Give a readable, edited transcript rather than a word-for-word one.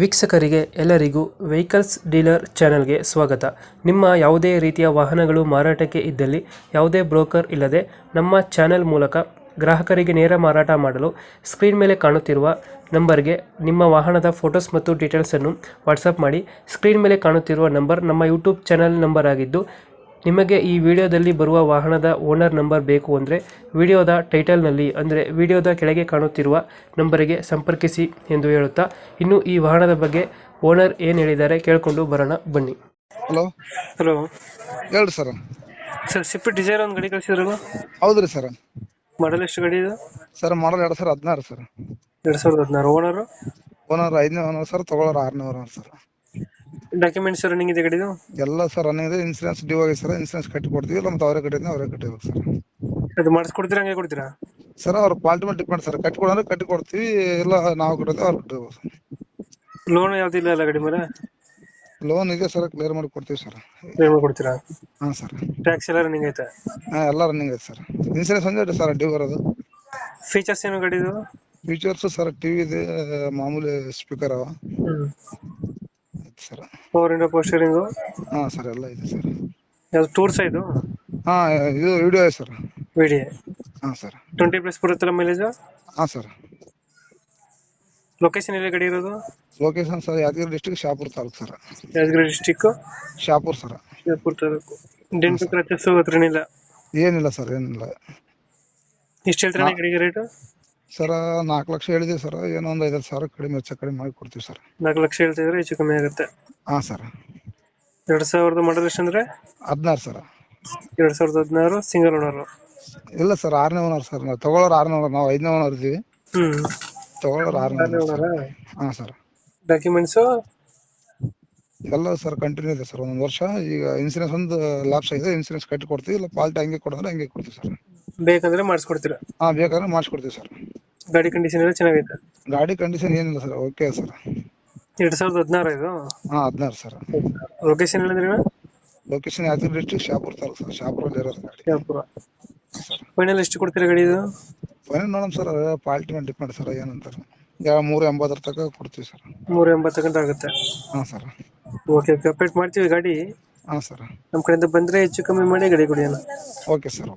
ವೀಕ್ಷಕರಿಗೆ ಎಲ್ಲರಿಗೂ vehicles dealer ಚಾನೆಲ್ಗೆ ಸ್ವಾಗತ. ನಿಮ್ಮ ಯಾವುದೇ ರೀತಿಯ ವಾಹನಗಳು ಮಾರಾಟಕ್ಕೆ ಇದ್ದಲ್ಲಿ ಯಾವುದೇ ಬ್ರೋಕರ್ ಇಲ್ಲದೆ ನಮ್ಮ ಚಾನೆಲ್ ಮೂಲಕ ಗ್ರಾಹಕರಿಗೆ ನೇರ ಮಾರಾಟ ಮಾಡಲು ಸ್ಕ್ರೀನ್ ಮೇಲೆ ಕಾಣುತ್ತಿರುವ ನಂಬರ್ಗೆ ನಿಮ್ಮ ವಾಹನದ ಫೋಟೋಸ್ ಮತ್ತು ಡೀಟೇಲ್ಸನ್ನು ವಾಟ್ಸಪ್ ಮಾಡಿ. ಸ್ಕ್ರೀನ್ ಮೇಲೆ ಕಾಣುತ್ತಿರುವ ನಂಬರ್ ನಮ್ಮ ಯೂಟ್ಯೂಬ್ ಚಾನೆಲ್ ನಂಬರ್ ಆಗಿದ್ದು, ನಿಮಗೆ ಈ ವಿಡಿಯೋದಲ್ಲಿ ಬರುವ ವಾಹನದ ಓನರ್ ನಂಬರ್ ಬೇಕು ಅಂದರೆ ವಿಡಿಯೋದ ಟೈಟಲ್ನಲ್ಲಿ ಅಂದರೆ ವಿಡಿಯೋದ ಕೆಳಗೆ ಕಾಣುತ್ತಿರುವ ನಂಬರಿಗೆ ಸಂಪರ್ಕಿಸಿ ಎಂದು ಹೇಳುತ್ತಾ, ಇನ್ನು ಈ ವಾಹನದ ಬಗ್ಗೆ ಓನರ್ ಏನು ಹೇಳಿದ್ದಾರೆ ಕೇಳಿಕೊಂಡು ಬರೋಣ ಬನ್ನಿ. ಹಲೋ ಹಲೋ ಹೇಳ್ರಿ ಸರ್. ಸರ್, ಸ್ವಿಫ್ಟ್ ಡಿಸೈರ್ ಒಂದು ಗಾಡಿ ಕಳಿಸಿದ್ರಲ್ಲ, ಹೌದ್ರಿ ಸರ್. ಮಾಡಲ್ ಎಷ್ಟು ಗಾಡಿ ಇದು? Sir model 2016 sir. 2016. Owner? Owner 5ನೇ ಓನರ್ ಸರ್, ತಗೊಳ್ಳೋರು 6ನೇ ಓನರ್ ಸರ್. ಡಾಕ್ಯುಮೆಂಟ್ಸ್ ರನ್ನಿಂಗ್ ಇದೆ ಗಾಡಿದು? ಎಲ್ಲ ಸರ್ ರನ್ನಿಂಗ್ ಇದೆ. ಇನ್ಸೂರೆನ್ಸ್ ಡ್ಯೂ ಆಗಿದೆ ಸರ್. ಇನ್ಸೂರೆನ್ಸ್ ಕಟ್ಟಿ ಕೊಡ್ತೀವಿ, ಇಲ್ಲ ಮತ್ತೆ ಅವರೇ ಕಟ್ಟಿದ್ರೆ ಅವರೇ ಕಟ್ಟಿಬೇಕು ಸರ್. ಅದು ಮಾಡಿಸ್ಕೊಡ್ತೀರಾ ಹಂಗೆ ಕೊಡ್ತೀರಾ? ಸರ್ ಅವ್ರ ಕ್ವಾಲಿಟಿ ಮೇಲೆ ಡಿಪೆಂಡ್ ಸರ್. ಕಟ್ಟಿ ಕೊಡೋದ್ರೆ ಕಟ್ಟಿ ಕೊಡ್ತೀವಿ, ಇಲ್ಲ ನಾವು ಕಟ್ಟಿದ್ರೆ ಅವ್ರು ಕಟ್ಟಿಬೇಕು ಸರ್. ಲೋನ್ ಯಾವ್ದಿಲ್ಲ ಅಲ್ಲ ಗಾಡಿ ಮೇಲೆ? ಲೋನ್ ಇದೆ ಸರ್, ಕ್ಲಿಯರ್ ಮಾಡಿ ಕೊಡ್ತೀವಿ ಸರ್. ಕ್ಲಿಯರ್ ಮಾಡ್ಕೊಡ್ತೀರಾ? ಹಾಂ ಸರ್. ಟ್ಯಾಕ್ಸ್ ಎಲ್ಲ ರನ್ನಿಂಗ್ ಐತೆ? ಹಾಂ, ಎಲ್ಲ ರನ್ನಿಂಗ್ ಐತೆ ಸರ್. ಇನ್ಸೂರೆನ್ಸ್ ಒಂದೇ ಸರ್ ಡ್ಯೂ ಬರೋದು. ಫೀಚರ್ಸ್ ಏನು ಗಾಡಿದು? ಫೀಚರ್ಸ್ ಸರ್ ಟಿವಿ ಇದೆ, ಮಾಮೂಲಿ ಸ್ಪೀಕರ್ ಅವ sir. Power window, power steering? ಹಾಂ ಸರ್, ಎಲ್ಲ ಇದೆ ಸರ್. ಯಾವ್ದು ಟೂರ್ಸ್ ಇದು? ಹಾಂ, ಇದು ವಿಡಿಯೋ ಇದೆ ಸರ್. ವಿಡಿಯೋ? ಹಾಂ ಸರ್. 20+ ಬರುತ್ತಲ್ಲ ಮೈಲೇಜ್? ಹಾಂ ಸರ್. ಲೊಕೇಶನ್ ಎಲ್ಲಿ ಗಾಡಿ ಇರೋದು? Location sir Yadgiri district, Shahpur taluk sir. Yadgiri district, Shahpur sir. Shahpur taluk. Dent scratches ಹತ್ರ ಏನಿಲ್ಲ? ಏನಿಲ್ಲ ಸರ್, ಏನಿಲ್ಲ. ಎಷ್ಟು ಹೇಳ್ತೀರಾ ಗಾಡಿಗೆ ರೇಟು? ಸರ್ 4 ಲಕ್ಷ ಹೇಳಿದೀವಿ ಸರ್. ಏನೋ ಒಂದು 5,000 ಕಡಿಮೆ ಹೆಚ್ಚು ಕಡಿಮೆ ಮಾಡಿ ಕೊಡ್ತೀವಿ ಸರ್. 4 ಲಕ್ಷ ಹೇಳ್ತಿದ್ರೆ ಹೆಚ್ಚು ಕಮ್ಮಿ ಆಗುತ್ತೆ. ಹಾಂ ಸರ್. 2000 ಮಾಡಲ್ ಎಷ್ಟು ಅಂದ್ರೆ? 16 ಸರ್. 2016 single owner? ಇಲ್ಲ ಸರ್, 6ನೇ ಓನರ್ ಸರ್. ನಾವು ತಗೊಳ್ಳೋರು 6ನೇ ಓನರ್, ನಾವು 5ನೇ ಓನರ್ ಇದ್ದೀವಿ. ತಗೊಳ್ಳೋರು 6ನೇ ಓನರ್. ಹಾಂ ಸರ್. ಡಾಕ್ಯುಮೆಂಟ್ಸ್ ಎಲ್ಲ ಸರ್ ಕಂಟಿನ್ಯೂ ಇದೆ ಸರ್. 1 ವರ್ಷ. ಈಗ ಇನ್ಸೂರೆನ್ಸ್ ಒಂದು ಲ್ಯಾಪ್ಸ್ ಆಗಿದೆ, ಇನ್ಸೂರೆನ್ಸ್ ಕಟ್ಟಿ ಕೊಡ್ತೀವಿ, ಇಲ್ಲ ಪಾಲ್ಟಿ ಹಂಗೆ ಕೊಡೋದ್ರೆ ಹಂಗೆ ಕೊಡ್ತೀವಿ ಸರ್. ಬೇಕಂದ್ರೆ ಮಾಡಿಸ್ಕೊಡ್ತೀರಾ? ಹಾಂ, ಬೇಕಾದ್ರೆ ಮಾಡಿಸ್ಕೊಡ್ತೀವಿ ಸರ್. ಗಾಡಿ ಕಂಡೀಷನ್ ಎಲ್ಲ ಚೆನ್ನಾಗೈತೆ? ಗಾಡಿ ಕಂಡೀಷನ್ ಏನಿಲ್ಲ ಸರ್, ಓಕೆ ಸರ್. 2016 ಇದು? ಹಾಂ, 16 ಸರ್. ಲೊಕೇಶನ್ ಹೇಳಿದ್ರಿ? Location Yadgiri district, Shahpur taluk sir. ಶಾಪುರಲ್ಲಿ ಇರೋದು ಗಾಡಿ. ಶಾಪುರ. ಫೈನಲ್ ಎಷ್ಟು ಕೊಡ್ತೀರಾ ಗಾಡಿ ಇದು? ಫೈನಲ್ ನೋಡಮ್ ಸರ್, ಪಾಲ್ಟಿ ಮೇಲೆ ಡಿಪೆಂಡ್ ಸರ್. ಏನಂತಾರೆ 380 ತನಕ ಕೊಡ್ತೀವಿ ಸರ್. 380 ಗಂಟೆ ಆಗುತ್ತೆ? ಹಾಂ ಸರ್. ಓಕೆ, ಅಪ್ಡೇಟ್ ಮಾಡ್ತೀವಿ ಗಾಡಿ. ಹಾಂ ಸರ್. ನಮ್ಮ ಕಡೆಯಿಂದ ಬಂದರೆ ಹೆಚ್ಚು ಕಮ್ಮಿ ಮಾಡಿ ಗಾಡಿ ಕೊಡಿ ಅಣ್ಣ. Okay sir.